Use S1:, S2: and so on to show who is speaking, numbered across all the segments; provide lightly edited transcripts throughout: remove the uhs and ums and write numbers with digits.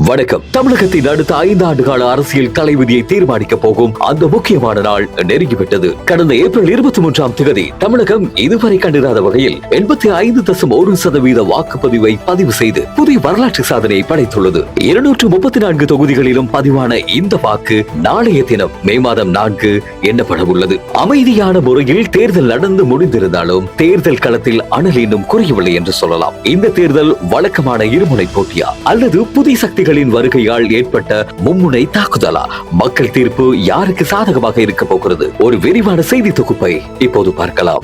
S1: வணக்கம். தமிழகத்தின் அடுத்த 5 ஆண்டு கால அரசியல் தலைவிதியை தீர்மானிக்க போகும் அந்த முக்கியமான நாள் நெருங்கிவிட்டது. கடந்த ஏப்ரல் 23ஆம் தேதி தமிழகம் இதுவரை கண்டிராத வகையில் 85.1% வாக்குப்பதிவை பதிவு செய்து புதிய வரலாற்று சாதனையை படைத்துள்ளது. 234 தொகுதிகளிலும் பதிவான இந்த வாக்கு நாளைய தினம் மே மாதம் 4 எண்ணப்பட உள்ளது. அமைதியான முறையில் தேர்தல் நடந்து முடிந்திருந்தாலும் தேர்தல் களத்தில் அனல் இன்னும் குறையவில்லை என்று சொல்லலாம். இந்த தேர்தல் வழக்கமான இருமுனை போட்டியா அல்லது புதிய சக்திகளின் வருகையால் ஏற்பட்ட மும்முனை தாக்குதலா? மக்கள் தீர்ப்பு யாருக்கு சாதகமாக இருக்க போகிறது? ஒரு விரிவான செய்தி தொகுப்பை இப்போது பார்க்கலாம்.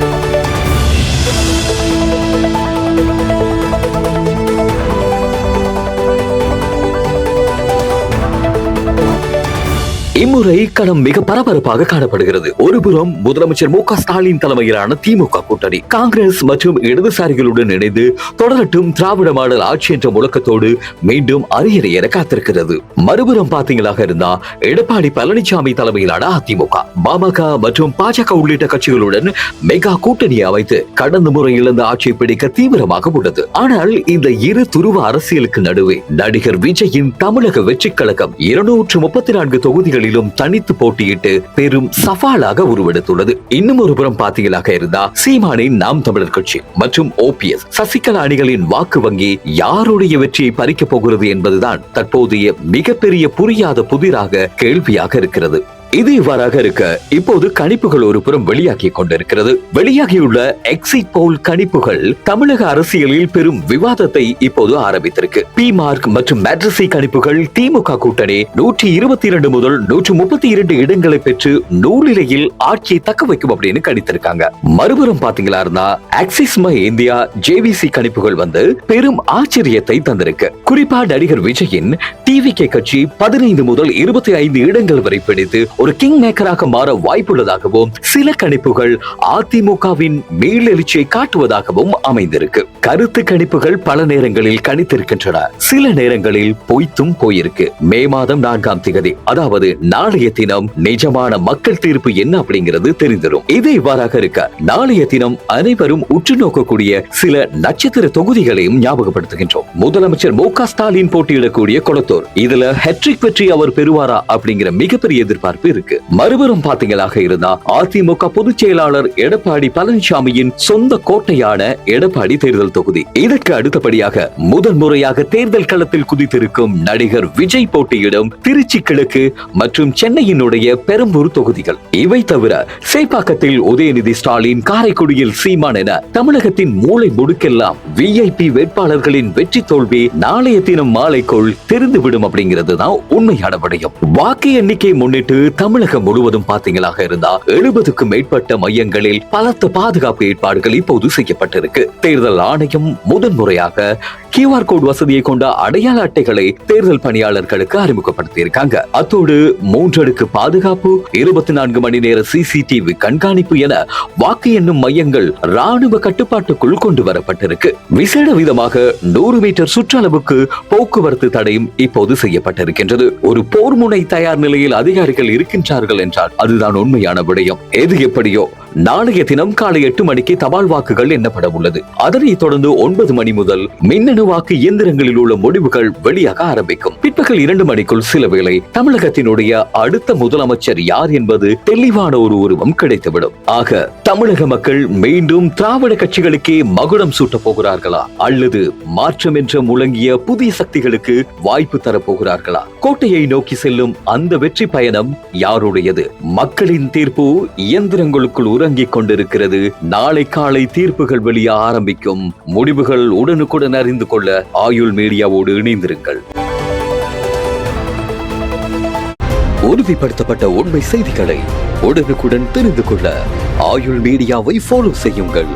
S1: இம்முறை களம் மிக பரபரப்பாக காணப்படுகிறது. ஒருபுறம் முதலமைச்சர் மு.க. ஸ்டாலின் தலைமையிலான திமுக கூட்டணி காங்கிரஸ் மற்றும் இடதுசாரிகளுடன் இணைந்து தொடரட்டும் திராவிட மாடல் ஆட்சி என்ற முழக்கத்தோடு மீண்டும் அரியணை என காத்திருக்கிறது. மறுபுறம் பாத்தீங்களாக இருந்தா எடப்பாடி பழனிசாமி தலைமையிலான அதிமுக, பாமக மற்றும் பாஜக உள்ளிட்ட கட்சிகளுடன் மெகா கூட்டணியை அமைத்து கடந்த முறை இழந்த ஆட்சியை பிடிக்க தீவிரமாக உள்ளது. ஆனால் இந்த இரு துருவ அரசியலுக்கு நடுவே நடிகர் விஜயின் தமிழக வெற்றி கழகம் 234 தொகுதிகளில் தனித்து போட்டியிட்டு பெரும் சவாலாக உருவெடுத்துள்ளது. இன்னும் ஒரு புறம் பாத்தீங்களாக இருந்தா சீமானின் நாம் தமிழர் கட்சி மற்றும் OPS சசிகலா அணிகளின் வாக்கு வங்கி யாருடைய வெற்றியை பறிக்க போகிறது என்பதுதான் தற்போதைய மிகப்பெரிய புரியாத புதிராக கேள்வியாக இருக்கிறது. இது இவ்வாறாக இருக்க இப்போது கணிப்புகள் ஒரு புறம் வெளியாகி கொண்டிருக்கிறது. வெளியாகியுள்ள எக்ஸிட் போல் கணிப்புகள் தமிழக அரசியலில் பெரும் விவாதத்தை இப்போது ஆரம்பித்திருக்கு. PMark மற்றும் மேட்ரிசி கணிப்புகள் திமுக கூட்டணி 122 முதல் 132 இடங்களை பெற்று நூலிலையில் ஆட்சியை தக்க வைக்கும் அப்படின்னு கணித்திருக்காங்க. மறுபுறம் பாத்தீங்களா இருந்தா ஆக்சிஸ் மை இந்தியா JVC கணிப்புகள் வந்து பெரும் ஆச்சரியத்தை தந்திருக்கு. குறிப்பா நடிகர் விஜயின் TVK கட்சி 15 முதல் 25 இடங்கள் வரை பிடித்து ஒரு கிங் மேக்கராக மாற வாய்ப்புள்ளதாகவும் சில கணிப்புகள் அதிமுகவின் மேலெழுச்சியை காட்டுவதாகவும் அமைந்திருக்கு. கருத்து கணிப்புகள் பல நேரங்களில் கணித்திருக்கின்றன, சில நேரங்களில் பொய்த்தும் போயிருக்கு. மே மாதம் 4ஆம் தேதி அதாவது நாளைய தினம் நிஜமான மக்கள் தீர்ப்பு என்ன அப்படிங்கிறது தெரிந்துரும். இது இவ்வாறாக இருக்க நாளைய தினம் அனைவரும் உற்று நோக்கக்கூடிய சில நட்சத்திர தொகுதிகளையும் ஞாபகப்படுத்துகின்றோம். முதலமைச்சர் மு.க. ஸ்டாலின் போட்டியிடக்கூடிய கொளத்தூர், இதுல ஹெட்ரிக் வெற்றி அவர் பெறுவாரா அப்படிங்கிற மிகப்பெரிய எதிர்பார்ப்பு இருக்கு. மறுபுறம் பாத்தீங்களாக இருந்தா அதிமுக பொதுச் செயலாளர் எடப்பாடி பழனிசாமியின் சொந்த கோட்டையான எடப்பாடி தேர்தல் தொகுதி. இதற்கு அடுத்தபடியாக முதல் முறையாக தேர்தல் களத்தில் குதித்திருக்கும் நடிகர் விஜய் போட்டியிடும் திருச்சி கிழக்கு மற்றும் சென்னையினுடைய பெரம்பூர் தொகுதிகள். இவை தவிர சேப்பாக்கத்தில் உதயநிதி ஸ்டாலின், காரைக்குடியில் சீமான் என தமிழகத்தின் மூளை முடுக்கெல்லாம் VIP வேட்பாளர்களின் வெற்றி தோல்வி நாளைய தினம் மாலைக்குள் தெரிந்துவிடும் அப்படிங்கிறது தான் உண்மையான விடயம். வாக்கு எண்ணிக்கை முன்னிட்டு தமிழகம் முழுவதும் பாத்தீங்களாக இருந்தா 70க்கும் மேற்பட்ட மையங்களில் பலத்த பாதுகாப்பு ஏற்பாடுகள் இப்போது செய்யப்பட்டிருக்கு. தேர்தல் ஆணையம் முதன்முறையாக QR கோட் வசதியை கொண்ட அடையாள அட்டைகளை தேர்தல் பணியாளர்களுக்கு அறிமுகப்படுத்தியிருக்காங்க. அத்தோடு 3 அடுக்கு பாதுகாப்பு, 24 மணி நேர CCTV கண்காணிப்பு என வாக்கு எண்ணும் மையங்கள் ராணுவ கட்டுப்பாட்டுக்குள் கொண்டு வரப்பட்டிருக்கு. விசேட விதமாக 100 மீட்டர் சுற்றளவுக்கு போக்குவரத்து தடையும் இப்போது செய்யப்பட்டிருக்கின்றது. ஒரு போர் முனை தயார் நிலையில் அதிகாரிகள் இருக்கின்றார்கள் என்றால் அதுதான் உண்மையான விடயம். எது எப்படியோ நாளைய தினம் காலை 8 மணிக்கு தபால் வாக்குகள் எண்ணப்பட உள்ளது. அதனைத் தொடர்ந்து 9 மணி முதல் மின்னணு வாக்கு இயந்திரங்களில் உள்ள முடிவுகள் வெளியாக ஆரம்பிக்கும். பிற்பகல் 2 மணிக்குள் சில வேளை தமிழகத்தினுடைய அடுத்த முதலமைச்சர் யார் என்பது தெளிவான ஒரு உருவம் கிடைத்துவிடும். ஆக தமிழக மக்கள் மீண்டும் திராவிட கட்சிகளுக்கே மகுடம் சூட்ட போகிறார்களா அல்லது மாற்றம் என்ற முழங்கிய புதிய சக்திகளுக்கு வாய்ப்பு தரப்போகிறார்களா? கோட்டையை நோக்கி செல்லும் அந்த வெற்றி பயணம் யாருடையது? மக்களின் தீர்ப்பு இயந்திரங்களுக்குள் உறங்கிக் கொண்டிருக்கிறது. நாளை காலை தீர்ப்புகள் வெளிய ஆரம்பிக்கும். முடிவுகள் உடனுக்குடன் அறிந்து கொள்ள ஆயுள் மீடியாவோடு இணைந்திருங்கள். உறுதிப்படுத்தப்பட்ட உண்மை செய்திகளை உடனுக்குடன் தெரிந்து கொள்ள ஆயுள் மீடியாவை ஃபாலோ செய்யுங்கள்.